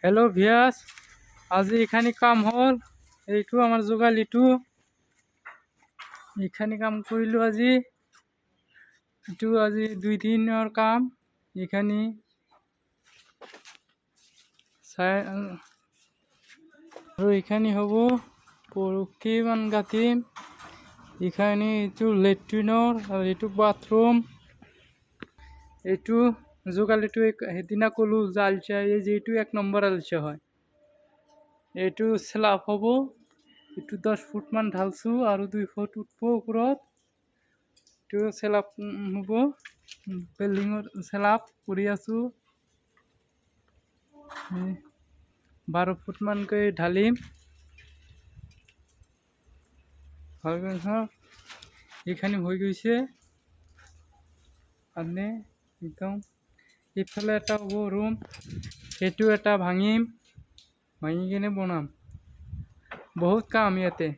Hello' ভিয়াস, আজি এখানি কাম হল। এইটো আমাৰ যোগাল ইটো এখানি কাম কৰিলো আজি। ইটো আজি 2 দিনৰ কাম। এখানি আৰু এখানি হব পৰক্ষী মান গাতিম। এখানে এইটো লেট্ৰিনৰ আৰু এইটো বাথৰুম। এইটো যোগাল ইটো সেদিনা কলো যে আলচা, এই যে এইটো 1 নম্বৰ আলচা হয়। এইটো স্ল্যাব হব। এইটো 10 ফুট মান ঢালছো আৰু 2 ফুট উঠবো ওপৰত। এইটো স্ল্যাব হব, বিল্ডিংৰ স্ল্যাব কৰি আছো। 12 ফুট মানকৈ ঢালিম। এখানে হয়ে গেছে। আপনি একদম এইফালে এটা হব রুম। এইটো এটা ভাঙিম, ভাঙি কিনে বনাম। বহুত কাম ইয়াতে।